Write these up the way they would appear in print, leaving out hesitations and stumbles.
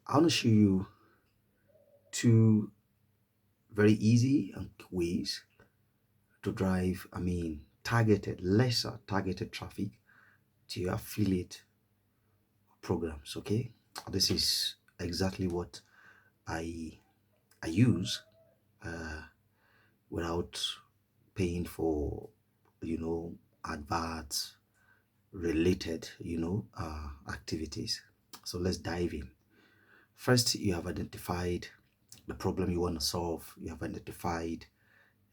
I want to show you two very easy and ways to drive, targeted, lesser targeted traffic to your affiliate programs. Okay, this is exactly what I I use uh, without paying for, you know, adverts related, activities. So let's dive in. First, you have identified the problem you want to solve. You have identified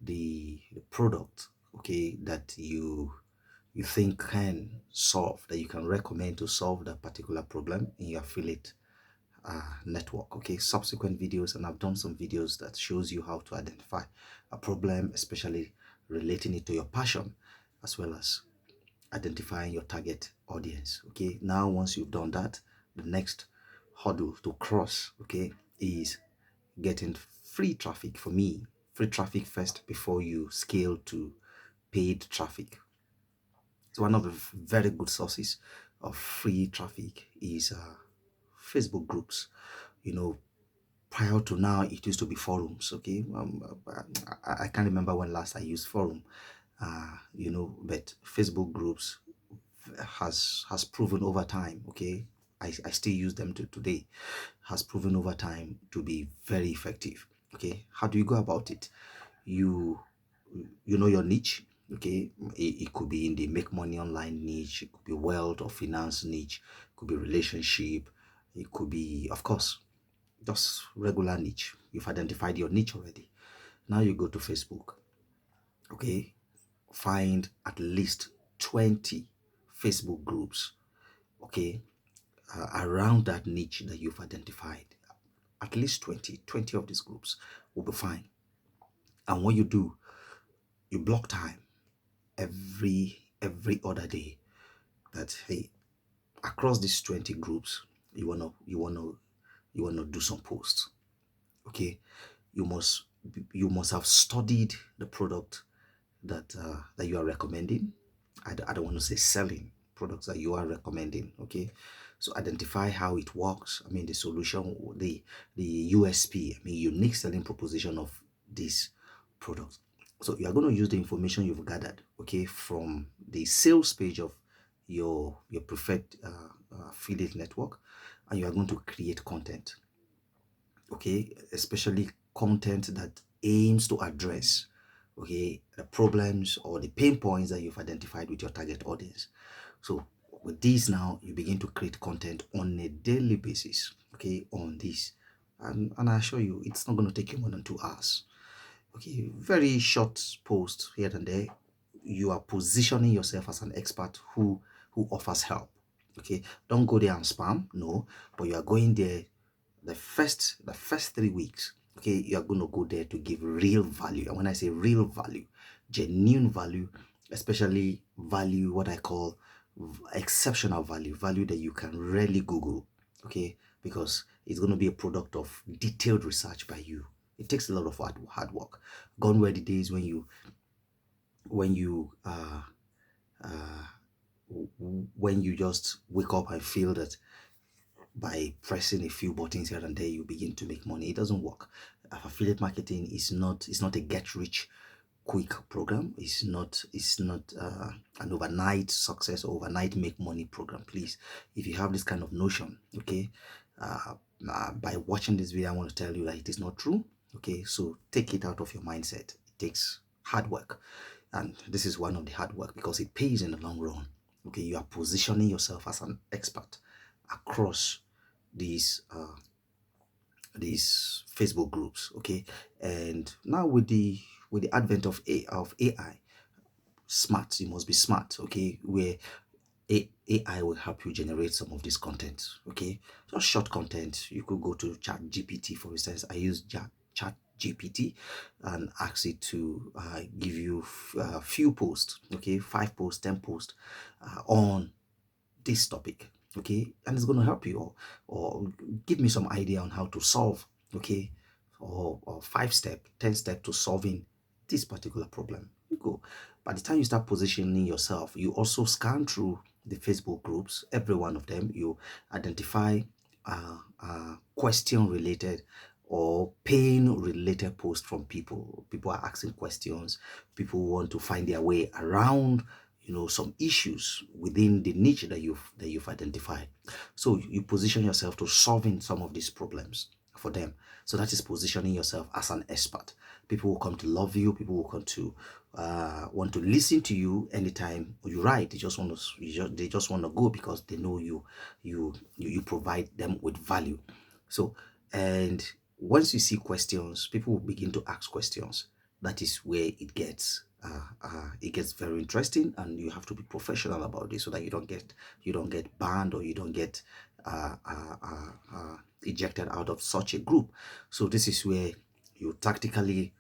the product, okay, that you think can solve, that you can recommend to solve that particular problem in your affiliate network. Okay, subsequent videos, and I've done some videos that shows you how to identify a problem, especially relating it to your passion, as well as identifying your target audience. Okay, now once you've done that, the next hurdle to cross, okay, is getting free traffic. For me, free traffic first before you scale to paid traffic. So one of the very good sources of free traffic is Facebook groups. You know, prior to now, it used to be forums. Okay, I can't remember when last I used forum. But Facebook groups has proven over time. Okay, I still use them to today. Has proven over time to be very effective. Okay, how do you go about it? You you know your niche. Okay, it could be in the make money online niche, it could be wealth or finance niche, it could be relationship, it could be, of course, just regular niche. You've identified your niche already. Now you go to Facebook. Okay, find at least 20 Facebook groups. Okay, around that niche that you've identified. At least 20 of these groups will be fine. And what you do, you block time every other day, that hey, across these 20 groups, you wanna do some posts. Okay, you must you must have studied the product that you are recommending. I don't want to say selling products that you are recommending. Okay, so identify how it works. The solution, the USP, unique selling proposition of this product. So you are going to use the information you've gathered, okay, from the sales page of your preferred affiliate network, and you are going to create content, okay, especially content that aims to address, okay, the problems or the pain points that you've identified with your target audience. So with this, now you begin to create content on a daily basis, okay, on this, and I assure you it's not going to take you more than 2 hours. Okay, very short post here and there. You are positioning yourself as an expert who offers help. Okay, don't go there and spam, no, but you are going there the first 3 weeks. Okay, you are going to go there to give real value. And when I say real value, genuine value, especially value, what I call exceptional value that you can rarely Google. Okay, because it's going to be a product of detailed research by you. It takes a lot of hard work. Gone were the days uh, when you just wake up and feel that by pressing a few buttons here and there you begin to make money. It doesn't work. Affiliate marketing is not a get rich quick program. It's not an overnight success or overnight make money program. Please, if you have this kind of notion, okay, uh, by watching this video I want to tell you that it is not true. Okay, so take it out of your mindset. It takes hard work, and this is one of the hard work because it pays in the long run. Okay, you are positioning yourself as an expert across these Facebook groups. Okay, and now with the advent of AI, smart, you must be smart. Okay, where AI will help you generate some of this content. Okay, just short content. You could go to Chat GPT, for instance. I use Chat GPT and ask it to give you a few posts. Okay, 5 posts, 10 posts on this topic. Okay, and it's going to help you, or give me some idea on how to solve, okay, or 5 step, 10 step to solving this particular problem. You go. By the time you start positioning yourself, you also scan through the Facebook groups, every one of them. You identify question related or pain related posts from people. People are asking questions. People want to find their way around, some issues within the niche that you've identified. So you position yourself to solving some of these problems for them. So that is positioning yourself as an expert. People will come to love you. People will come to want to listen to you anytime you write. They just want to they just want to go because they know you provide them with value. So, and once you see questions, people will begin to ask questions. That is where it gets very interesting, and you have to be professional about this so that you don't get banned, or you don't get ejected out of such a group. So this is where you tactically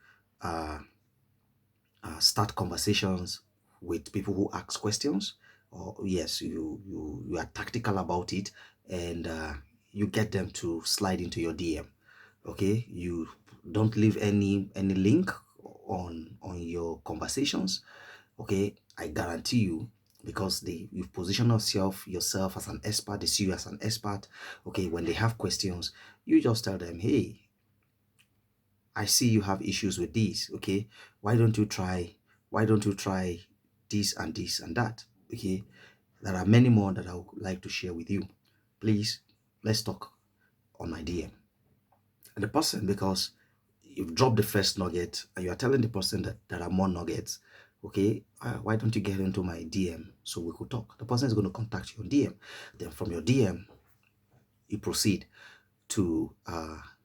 start conversations with people who ask questions, or yes, you are tactical about it, and you get them to slide into your DM. Okay, you don't leave any link on your conversations. Okay, I guarantee you, because you've positioned yourself as an expert, they see you as an expert. Okay, when they have questions, you just tell them, hey, I see you have issues with this. Okay, why don't you try this and this and that? Okay, there are many more that I would like to share with you. Please, let's talk on my DM. And the person, because you've dropped the first nugget and you are telling the person that there are more nuggets, okay, why don't you get into my DM so we could talk? The person is going to contact you on DM. Then from your DM, you proceed to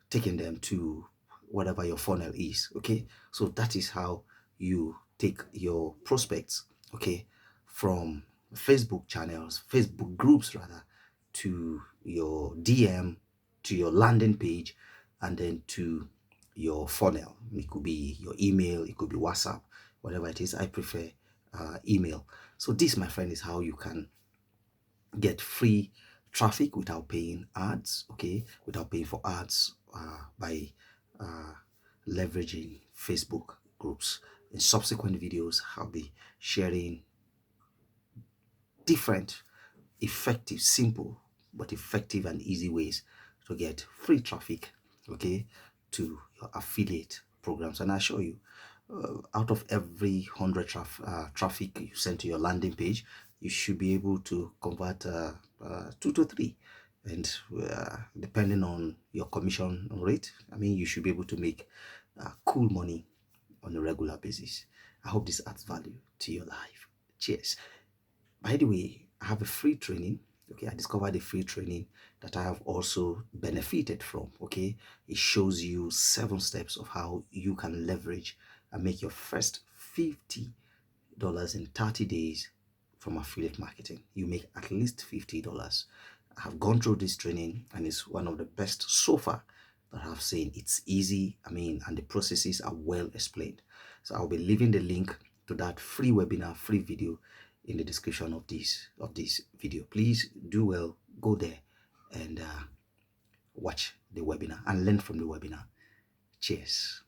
taking them to whatever your funnel is. Okay, so that is how you take your prospects, okay, from Facebook channels, Facebook groups rather, to your DM, to your landing page, and then to your funnel. It could be your email, it could be WhatsApp, whatever it is. I prefer email. So this, my friend, is how you can get free traffic without paying ads, okay, without paying for ads, by leveraging Facebook groups. In subsequent videos, I'll be sharing different effective, simple but effective and easy ways to get free traffic, okay, to your affiliate programs. And I assure you, out of every 100 traffic you send to your landing page, you should be able to convert 2 to 3, and depending on your commission rate, I mean, you should be able to make cool money on a regular basis. I hope this adds value to your life. Cheers. By the way, I have a free training. Okay, I discovered a free training that I have also benefited from. Okay, it shows you 7 steps of how you can leverage and make your first $50 in 30 days from affiliate marketing. You make at least $50. I have gone through this training and it's one of the best so far that I've seen. It's easy, I mean, and the processes are well explained. So I'll be leaving the link to that free webinar, free video in the description of this video. Please do well, go there and watch the webinar and learn from the webinar. Cheers.